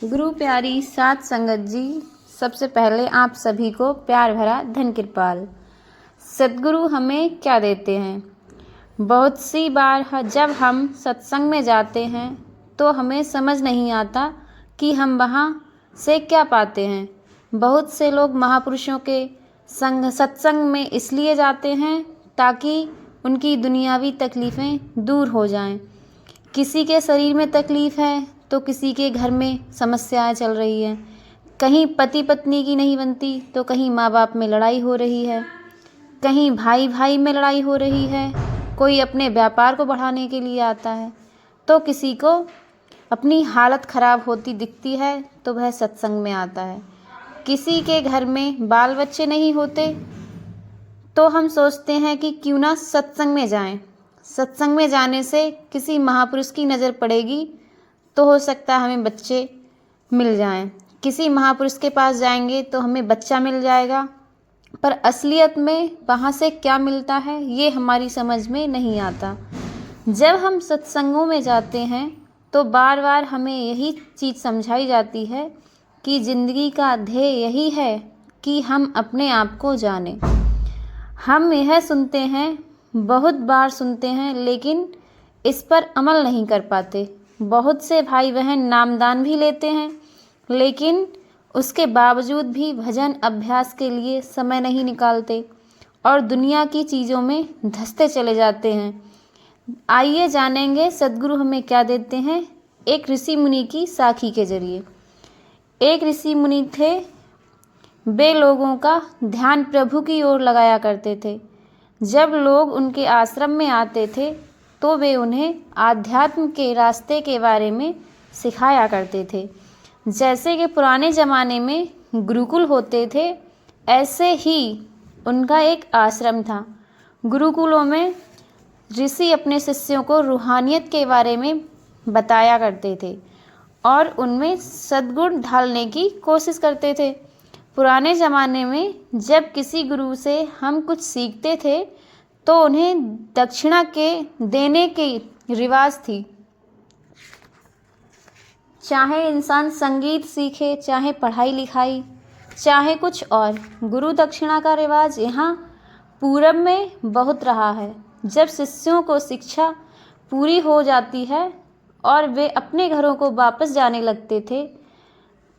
गुरु प्यारी साध संगत जी, सबसे पहले आप सभी को प्यार भरा धन कृपाल। सद्गुरु हमें क्या देते हैं? बहुत सी बार जब हम सत्संग में जाते हैं तो हमें समझ नहीं आता कि हम वहाँ से क्या पाते हैं। बहुत से लोग महापुरुषों के सत्संग में इसलिए जाते हैं ताकि उनकी दुनियावी तकलीफ़ें दूर हो जाएं। किसी के शरीर में तकलीफ़ है तो किसी के घर में समस्याएं चल रही हैं। कहीं पति पत्नी की नहीं बनती तो कहीं माँ बाप में लड़ाई हो रही है, कहीं भाई भाई में लड़ाई हो रही है। कोई अपने व्यापार को बढ़ाने के लिए आता है तो किसी को अपनी हालत ख़राब होती दिखती है तो वह सत्संग में आता है। किसी के घर में बाल बच्चे नहीं होते तो हम सोचते हैं कि क्यों ना सत्संग में जाएं। सत्संग में जाने से किसी महापुरुष की नज़र पड़ेगी तो हो सकता है हमें बच्चे मिल जाएं। किसी महापुरुष के पास जाएंगे तो हमें बच्चा मिल जाएगा, पर असलियत में वहाँ से क्या मिलता है ये हमारी समझ में नहीं आता। जब हम सत्संगों में जाते हैं तो बार बार हमें यही चीज़ समझाई जाती है कि ज़िंदगी का ध्येय यही है कि हम अपने आप को जानें। हम यह सुनते हैं, बहुत बार सुनते हैं, लेकिन इस पर अमल नहीं कर पाते। बहुत से भाई बहन नामदान भी लेते हैं लेकिन उसके बावजूद भी भजन अभ्यास के लिए समय नहीं निकालते और दुनिया की चीज़ों में धंसते चले जाते हैं। आइए जानेंगे सद्गुरु हमें क्या देते हैं एक ऋषि मुनि की साखी के जरिए। एक ऋषि मुनि थे, वे लोगों का ध्यान प्रभु की ओर लगाया करते थे। जब लोग उनके आश्रम में आते थे तो वे उन्हें आध्यात्म के रास्ते के बारे में सिखाया करते थे। जैसे कि पुराने ज़माने में गुरुकुल होते थे, ऐसे ही उनका एक आश्रम था। गुरुकुलों में ऋषि अपने शिष्यों को रूहानियत के बारे में बताया करते थे और उनमें सद्गुण ढालने की कोशिश करते थे। पुराने ज़माने में जब किसी गुरु से हम कुछ सीखते थे तो उन्हें दक्षिणा के देने की रिवाज थी। चाहे इंसान संगीत सीखे, चाहे पढ़ाई लिखाई, चाहे कुछ और, गुरु दक्षिणा का रिवाज यहाँ पूरब में बहुत रहा है। जब शिष्यों को शिक्षा पूरी हो जाती है और वे अपने घरों को वापस जाने लगते थे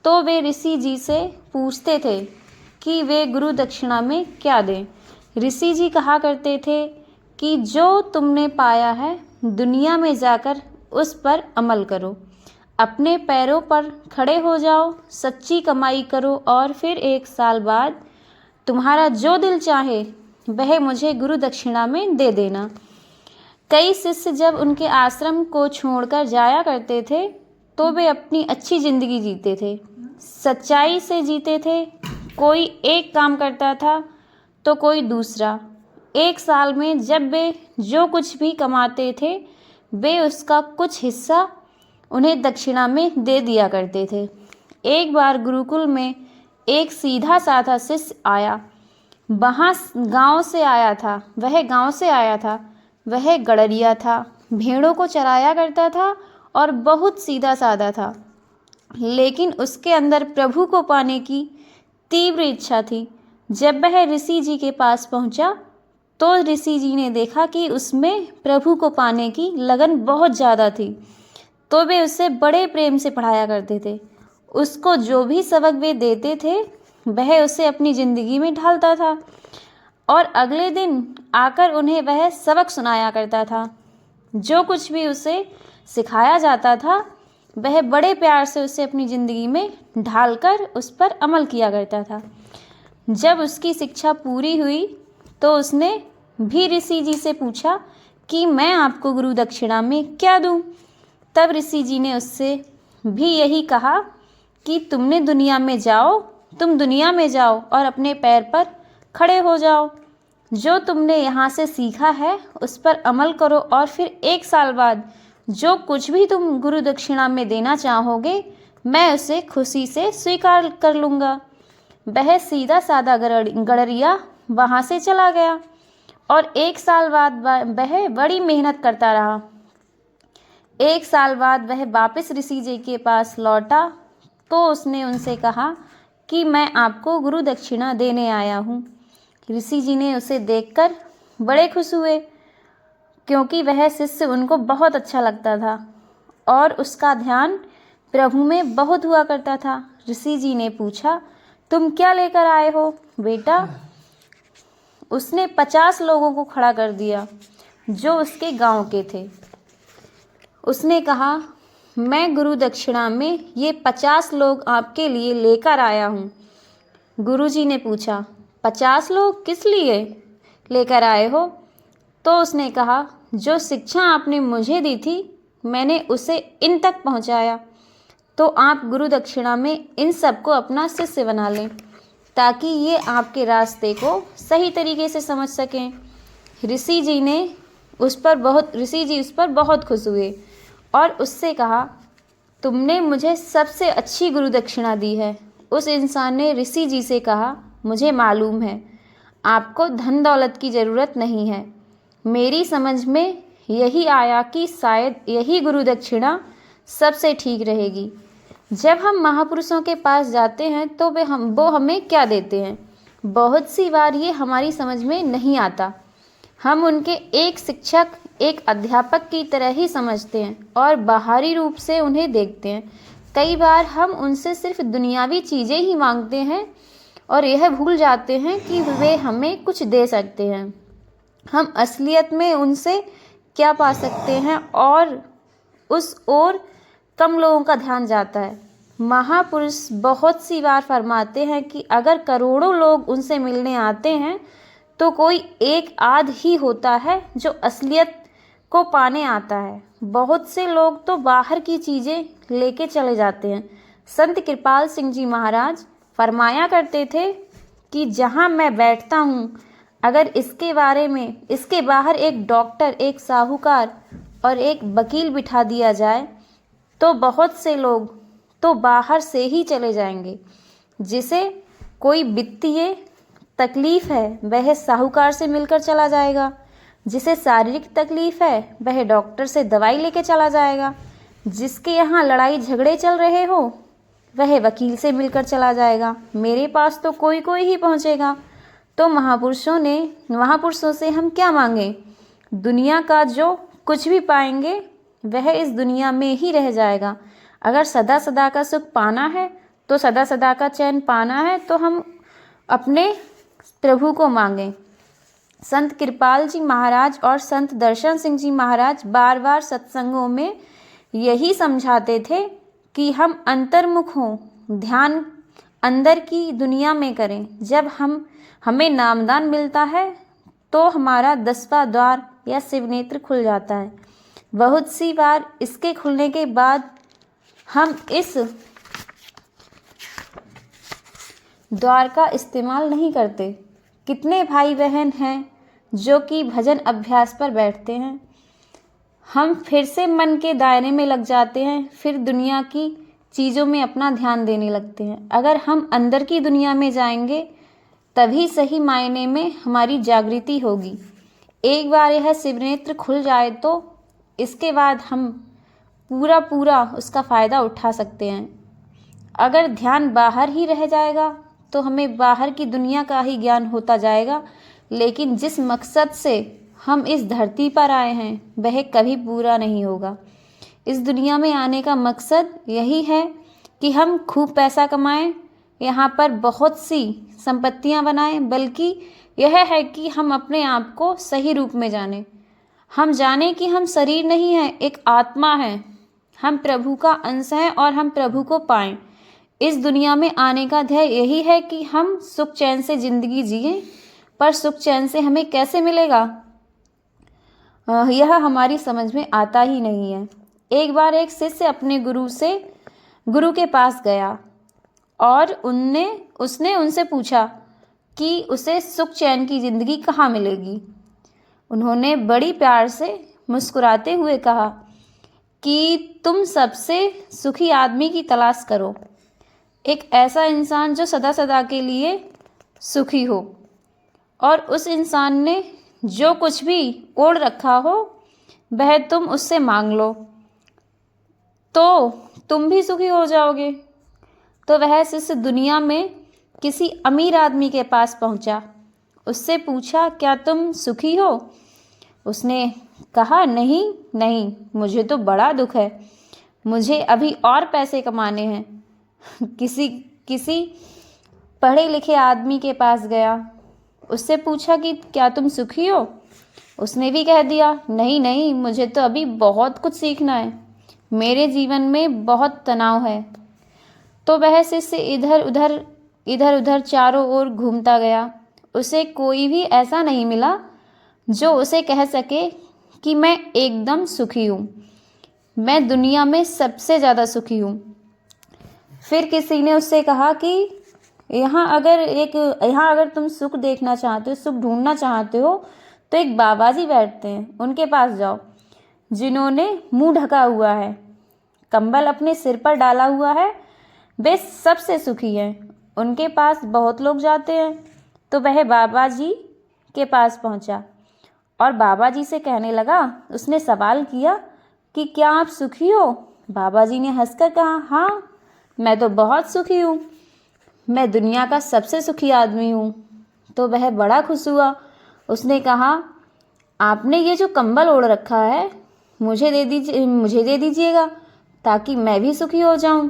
तो वे ऋषि जी से पूछते थे कि वे गुरु दक्षिणा में क्या दें। ऋषि जी कहा करते थे कि जो तुमने पाया है दुनिया में जाकर उस पर अमल करो, अपने पैरों पर खड़े हो जाओ, सच्ची कमाई करो और फिर 1 साल बाद तुम्हारा जो दिल चाहे वह मुझे गुरु दक्षिणा में दे देना। कई शिष्य जब उनके आश्रम को छोड़कर जाया करते थे तो वे अपनी अच्छी ज़िंदगी जीते थे, सच्चाई से जीते थे। कोई एक काम करता था तो कोई दूसरा। 1 साल में जब वे जो कुछ भी कमाते थे वे उसका कुछ हिस्सा उन्हें दक्षिणा में दे दिया करते थे। एक बार गुरुकुल में एक सीधा साधा शिष्य आया। वह गांव से आया था। वह गड़रिया था, भेड़ों को चराया करता था और बहुत सीधा साधा था, लेकिन उसके अंदर प्रभु को पाने की तीव्र इच्छा थी। जब वह ऋषि जी के पास पहुंचा तो ऋषि जी ने देखा कि उसमें प्रभु को पाने की लगन बहुत ज़्यादा थी, तो वे उससे बड़े प्रेम से पढ़ाया करते थे। उसको जो भी सबक वे देते थे वह उसे अपनी ज़िंदगी में ढालता था और अगले दिन आकर उन्हें वह सबक सुनाया करता था। जो कुछ भी उसे सिखाया जाता था वह बड़े प्यार से उसे अपनी ज़िंदगी में ढालकर उस पर अमल किया करता था। जब उसकी शिक्षा पूरी हुई तो उसने भी ऋषि जी से पूछा कि मैं आपको गुरु दक्षिणा में क्या दूं। तब ऋषि जी ने उससे भी यही कहा कि तुम दुनिया में जाओ और अपने पैर पर खड़े हो जाओ। जो तुमने यहाँ से सीखा है उस पर अमल करो और फिर 1 साल बाद जो कुछ भी तुम गुरु दक्षिणा में देना चाहोगे मैं उसे खुशी से स्वीकार कर लूँगा। वह सीधा साधा गड़रिया वहाँ से चला गया और 1 साल बाद वह बड़ी मेहनत करता रहा। 1 साल बाद वह वापस ऋषि जी के पास लौटा तो उसने उनसे कहा कि मैं आपको गुरु दक्षिणा देने आया हूँ। ऋषि जी ने उसे देखकर बड़े खुश हुए, क्योंकि वह शिष्य उनको बहुत अच्छा लगता था और उसका ध्यान प्रभु में बहुत हुआ करता था। ऋषि जी ने पूछा, तुम क्या लेकर आए हो बेटा? उसने 50 लोगों को खड़ा कर दिया जो उसके गांव के थे। उसने कहा, मैं गुरु दक्षिणा में ये 50 लोग आपके लिए लेकर आया हूँ। गुरुजी ने पूछा, 50 लोग किस लिए लेकर आए हो? तो उसने कहा, जो शिक्षा आपने मुझे दी थी मैंने उसे इन तक पहुँचाया, तो आप गुरु दक्षिणा में इन सबको अपना शिष्य बना लें, ताकि ये आपके रास्ते को सही तरीके से समझ सकें। ऋषि जी उस पर बहुत खुश हुए और उससे कहा, तुमने मुझे सबसे अच्छी गुरु दक्षिणा दी है। उस इंसान ने ऋषि जी से कहा, मुझे मालूम है आपको धन दौलत की ज़रूरत नहीं है। मेरी समझ में यही आया कि शायद यही गुरु दक्षिणा सबसे ठीक रहेगी। जब हम महापुरुषों के पास जाते हैं तो वो हमें क्या देते हैं, बहुत सी बार ये हमारी समझ में नहीं आता। हम उनके एक शिक्षक, एक अध्यापक की तरह ही समझते हैं और बाहरी रूप से उन्हें देखते हैं। कई बार हम उनसे सिर्फ दुनियावी चीज़ें ही मांगते हैं और यह भूल जाते हैं कि वे हमें कुछ दे सकते हैं। हम असलियत में उनसे क्या पा सकते हैं और उस ओर कम लोगों का ध्यान जाता है। महापुरुष बहुत सी बार फरमाते हैं कि अगर करोड़ों लोग उनसे मिलने आते हैं तो कोई एक आध ही होता है जो असलियत को पाने आता है। बहुत से लोग तो बाहर की चीज़ें लेके चले जाते हैं। संत कृपाल सिंह जी महाराज फरमाया करते थे कि जहाँ मैं बैठता हूँ, अगर इसके बाहर एक डॉक्टर, एक साहूकार और एक वकील बिठा दिया जाए तो बहुत से लोग तो बाहर से ही चले जाएंगे। जिसे कोई वित्तीय तकलीफ़ है वह साहूकार से मिलकर चला जाएगा, जिसे शारीरिक तकलीफ़ है वह डॉक्टर से दवाई लेके चला जाएगा, जिसके यहाँ लड़ाई झगड़े चल रहे हो वह वकील से मिलकर चला जाएगा। मेरे पास तो कोई ही पहुँचेगा। तो महापुरुषों से हम क्या मांगें? दुनिया का जो कुछ भी पाएंगे वह इस दुनिया में ही रह जाएगा। अगर सदा सदा का सुख पाना है तो सदा सदा का चैन पाना है तो हम अपने प्रभु को मांगें। संत कृपाल जी महाराज और संत दर्शन सिंह जी महाराज बार बार सत्संगों में यही समझाते थे कि हम अंतर्मुख हों, ध्यान अंदर की दुनिया में करें। जब हमें नामदान मिलता है तो हमारा 10वां द्वार या शिव नेत्र खुल जाता है। बहुत सी बार इसके खुलने के बाद हम इस द्वार का इस्तेमाल नहीं करते। कितने भाई बहन हैं जो कि भजन अभ्यास पर बैठते हैं, हम फिर से मन के दायरे में लग जाते हैं, फिर दुनिया की चीज़ों में अपना ध्यान देने लगते हैं। अगर हम अंदर की दुनिया में जाएंगे तभी सही मायने में हमारी जागृति होगी। एक बार यह शिवनेत्र खुल जाए तो इसके बाद हम पूरा उसका फ़ायदा उठा सकते हैं। अगर ध्यान बाहर ही रह जाएगा तो हमें बाहर की दुनिया का ही ज्ञान होता जाएगा, लेकिन जिस मकसद से हम इस धरती पर आए हैं वह कभी पूरा नहीं होगा। इस दुनिया में आने का मकसद यही है कि हम खूब पैसा कमाएं, यहाँ पर बहुत सी संपत्तियाँ बनाएं, बल्कि यह है कि हम अपने आप को सही रूप में जानें। हम जाने कि हम शरीर नहीं है, एक आत्मा है, हम प्रभु का अंश हैं और हम प्रभु को पाएं। इस दुनिया में आने का ध्येय यही है कि हम सुख चैन से ज़िंदगी जिएं, पर सुख चैन से हमें कैसे मिलेगा यह हमारी समझ में आता ही नहीं है। एक बार एक शिष्य अपने गुरु के पास गया और उसने उनसे पूछा कि उसे सुख चैन की ज़िंदगी कहाँ मिलेगी। उन्होंने बड़ी प्यार से मुस्कुराते हुए कहा कि तुम सबसे सुखी आदमी की तलाश करो, एक ऐसा इंसान जो सदा सदा के लिए सुखी हो, और उस इंसान ने जो कुछ भी ओढ़ रखा हो वह तुम उससे मांग लो तो तुम भी सुखी हो जाओगे। तो वह शिष्य दुनिया में किसी अमीर आदमी के पास पहुंचा। उससे पूछा, क्या तुम सुखी हो? उसने कहा, नहीं नहीं, मुझे तो बड़ा दुख है, मुझे अभी और पैसे कमाने हैं। किसी पढ़े लिखे आदमी के पास गया। उससे पूछा कि क्या तुम सुखी हो? उसने भी कह दिया, नहीं नहीं, मुझे तो अभी बहुत कुछ सीखना है, मेरे जीवन में बहुत तनाव है। तो वह शिष्य इधर उधर चारों ओर घूमता गया। उसे कोई भी ऐसा नहीं मिला जो उसे कह सके कि मैं एकदम सुखी हूँ, मैं दुनिया में सबसे ज़्यादा सुखी हूँ। फिर किसी ने उससे कहा कि यहाँ अगर तुम सुख देखना चाहते हो, सुख ढूंढना चाहते हो, तो एक बाबा जी बैठते हैं, उनके पास जाओ, जिन्होंने मुंह ढका हुआ है, कंबल अपने सिर पर डाला हुआ है, वे सबसे सुखी हैं। उनके पास बहुत लोग जाते हैं। तो वह बाबा जी के पास पहुंचा और बाबा जी से कहने लगा। उसने सवाल किया कि क्या आप सुखी हो? बाबा जी ने हंसकर कहा, हाँ, मैं तो बहुत सुखी हूँ, मैं दुनिया का सबसे सुखी आदमी हूँ। तो वह बड़ा खुश हुआ। उसने कहा, आपने ये जो कंबल ओढ़ रखा है, मुझे दे दीजिएगा ताकि मैं भी सुखी हो जाऊं।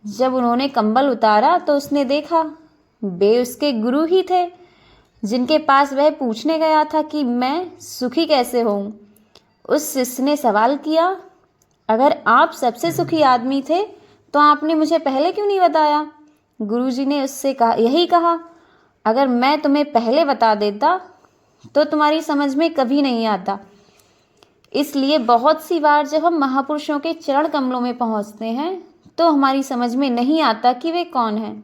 जब उन्होंने कंबल उतारा तो उसने देखा वे उसके गुरु ही थे, जिनके पास वह पूछने गया था कि मैं सुखी कैसे होऊं। उस शिष्य ने सवाल किया, अगर आप सबसे सुखी आदमी थे तो आपने मुझे पहले क्यों नहीं बताया? गुरुजी ने उससे यही कहा, अगर मैं तुम्हें पहले बता देता तो तुम्हारी समझ में कभी नहीं आता। इसलिए बहुत सी बार जब हम महापुरुषों के चरण कमलों में पहुंचते हैं तो हमारी समझ में नहीं आता कि वे कौन हैं।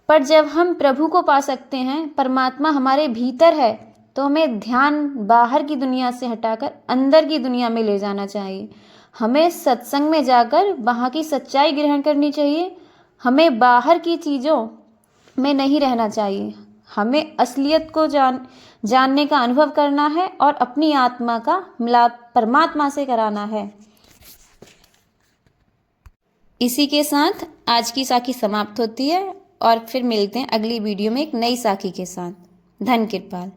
पर जब हम प्रभु को पा सकते हैं, परमात्मा हमारे भीतर है, तो हमें ध्यान बाहर की दुनिया से हटाकर अंदर की दुनिया में ले जाना चाहिए। हमें सत्संग में जाकर वहाँ की सच्चाई ग्रहण करनी चाहिए। हमें बाहर की चीज़ों में नहीं रहना चाहिए। हमें असलियत को जानने का अनुभव करना है और अपनी आत्मा का मिलाप परमात्मा से कराना है। इसी के साथ आज की साखी समाप्त होती है और फिर मिलते हैं अगली वीडियो में एक नई साखी के साथ। धन कृपाल।